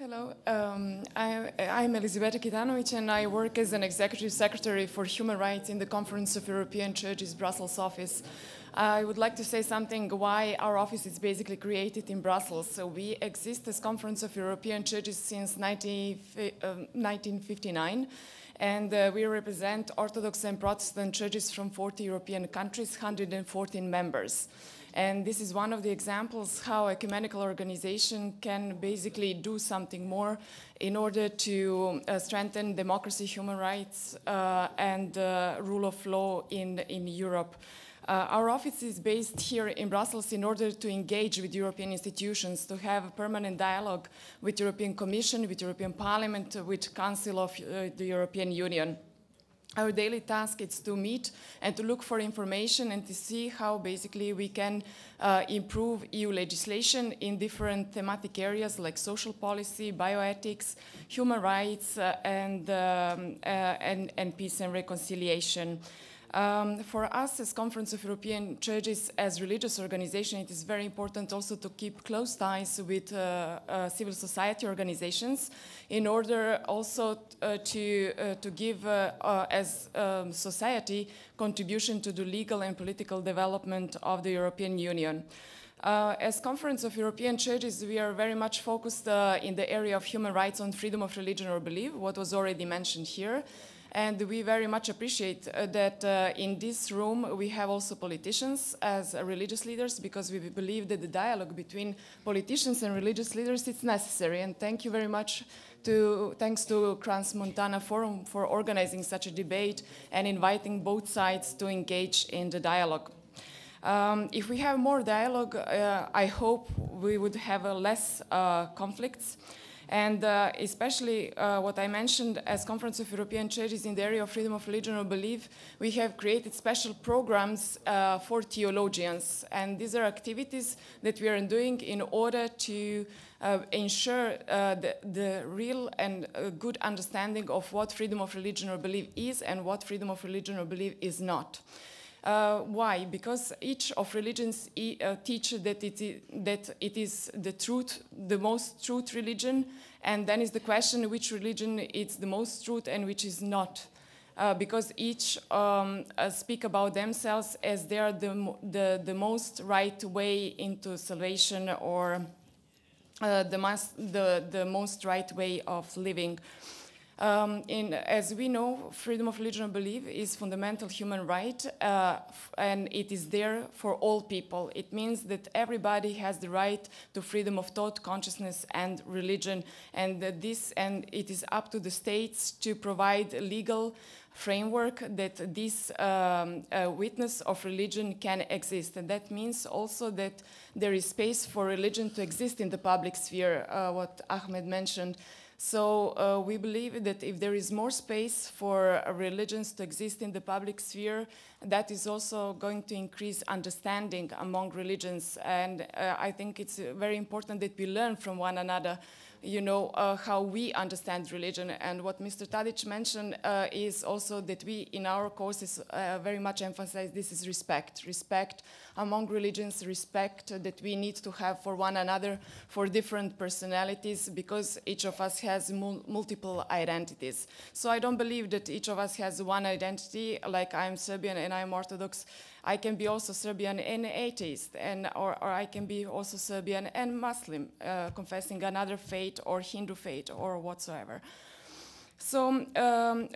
Hello, I'm Elizabeta Kitanovic, and I work as an Executive Secretary for Human Rights in the Conference of European Churches Brussels office. I would like to say something why our office is basically created in Brussels. So we exist as Conference of European Churches since 1959, and we represent Orthodox and Protestant churches from 40 European countries, 114 members. And this is one of the examples how a ecumenical organization can basically do something more in order to strengthen democracy, human rights, and rule of law in Europe. Our office is based here in Brussels in order to engage with European institutions, to have a permanent dialogue with the European Commission, with the European Parliament, with Council of the European Union. Our daily task is to meet and to look for information and to see how basically we can improve EU legislation in different thematic areas like social policy, bioethics, human rights, and peace and reconciliation. For us as Conference of European Churches, as religious organization, it is very important also to keep close ties with civil society organizations in order also to give, as society, contribution to the legal and political development of the European Union. As Conference of European Churches, we are very much focused in the area of human rights on freedom of religion or belief, what was already mentioned here. And we very much appreciate that in this room we have also politicians as religious leaders, because we believe that the dialogue between politicians and religious leaders is necessary. And thank you very much thanks to Crans-Montana Forum for organizing such a debate and inviting both sides to engage in the dialogue. If we have more dialogue, I hope we would have less conflicts. And especially what I mentioned as Conference of European Churches in the area of freedom of religion or belief, we have created special programs for theologians. And these are activities that we are doing in order to ensure the real and good understanding of what freedom of religion or belief is and what freedom of religion or belief is not. Why? Because each of religions teach that it is the truth, the most truth religion, and then is the question which religion is the most truth and which is not. Because each speak about themselves as they are the most right way into salvation, or the most right way of living. As we know, freedom of religion and belief is fundamental human right, and it is there for all people. It means that everybody has the right to freedom of thought, consciousness, and religion, and it is up to the states to provide a legal framework that this witness of religion can exist. And that means also that there is space for religion to exist in the public sphere, what Ahmed mentioned. So we believe that if there is more space for religions to exist in the public sphere, that is also going to increase understanding among religions. And I think it's very important that we learn from one another, you know, how we understand religion. And what Mr. Tadic mentioned is also that we, in our courses, very much emphasize this is respect. Respect among religions, respect that we need to have for one another, for different personalities, because each of us has multiple identities. So I don't believe that each of us has one identity, like I'm Serbian and I'm Orthodox. I can be also Serbian and atheist, or I can be also Serbian and Muslim, confessing another faith or Hindu faith or whatsoever. So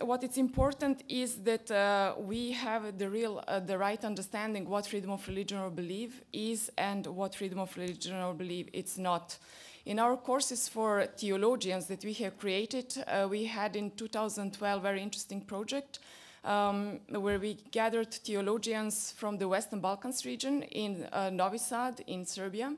what is important is that we have the right understanding what freedom of religion or belief is and what freedom of religion or belief is not. In our courses for theologians that we have created, we had in 2012 a very interesting project where we gathered theologians from the Western Balkans region in Novi Sad in Serbia,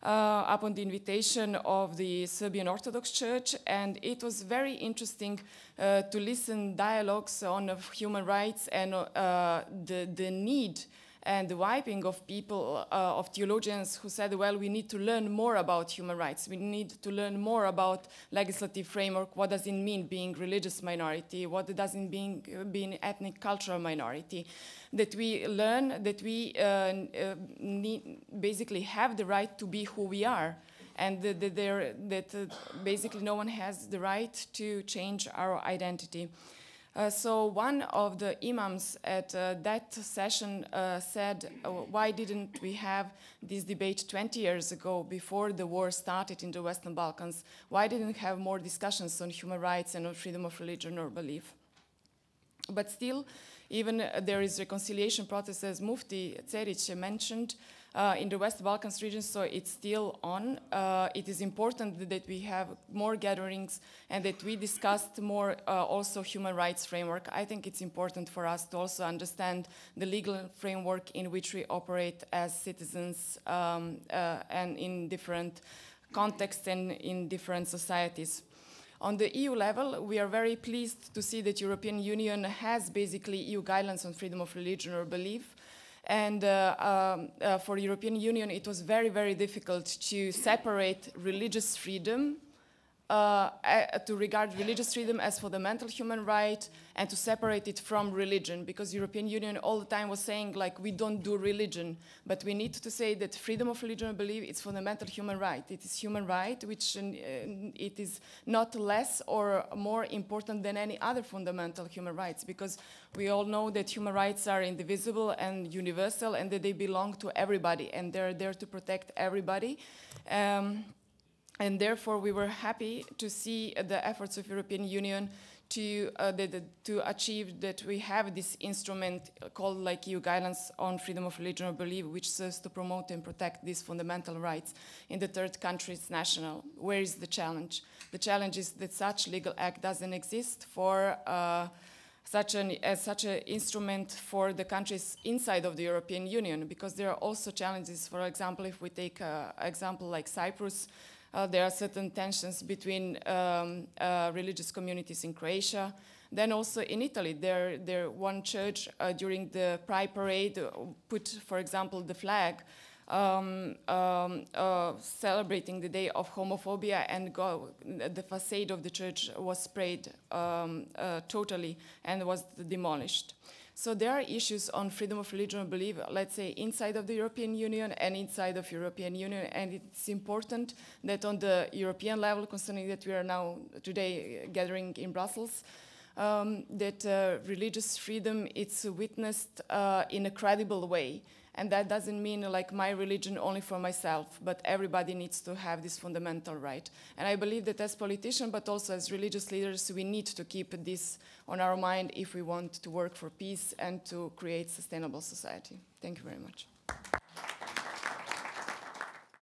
upon the invitation of the Serbian Orthodox Church, and it was very interesting to listen dialogues on human rights and the need and the wiping of people, of theologians who said, well, we need to learn more about human rights. We need to learn more about legislative framework. What does it mean being religious minority? What does it mean being ethnic cultural minority? That we learn that we basically have the right to be who we are. and that basically no one has the right to change our identity. So one of the imams at that session said, why didn't we have this debate 20 years ago, before the war started in the Western Balkans? Why didn't we have more discussions on human rights and on freedom of religion or belief? But still, even there is reconciliation process, as Mufti Ceric mentioned, in the West Balkans region, so it's still on. It is important that we have more gatherings and that we discussed more also human rights framework. I think it's important for us to also understand the legal framework in which we operate as citizens and in different contexts and in different societies. On the EU level, we are very pleased to see that European Union has basically EU guidelines on freedom of religion or belief. And for European Union, it was very, very difficult to separate religious freedom, to regard religious freedom as fundamental human right, and to separate it from religion, because European Union all the time was saying, like, we don't do religion, but we need to say that freedom of religion and belief is fundamental human right. It is human right, which it is not less or more important than any other fundamental human rights, because we all know that human rights are indivisible and universal, and that they belong to everybody, and they're there to protect everybody. And therefore, we were happy to see the efforts of European Union to achieve that we have this instrument called like EU guidelines on freedom of religion or belief, which serves to promote and protect these fundamental rights in the third countries national. Where is the challenge? The challenge is that such legal act doesn't exist for such an instrument for the countries inside of the European Union, because there are also challenges. For example, if we take an example like Cyprus, there are certain tensions between religious communities in Croatia. Then also in Italy, there one church during the Pride Parade put, for example, the flag celebrating the day of homophobia, and the facade of the church was sprayed totally and was demolished. So there are issues on freedom of religion and belief, let's say, inside of the European Union and inside of European Union, and it's important that on the European level, concerning that we are now today gathering in Brussels, that religious freedom is witnessed in a credible way. And that doesn't mean like my religion only for myself, but everybody needs to have this fundamental right. And I believe that as politicians, but also as religious leaders, we need to keep this on our mind if we want to work for peace and to create sustainable society. Thank you very much.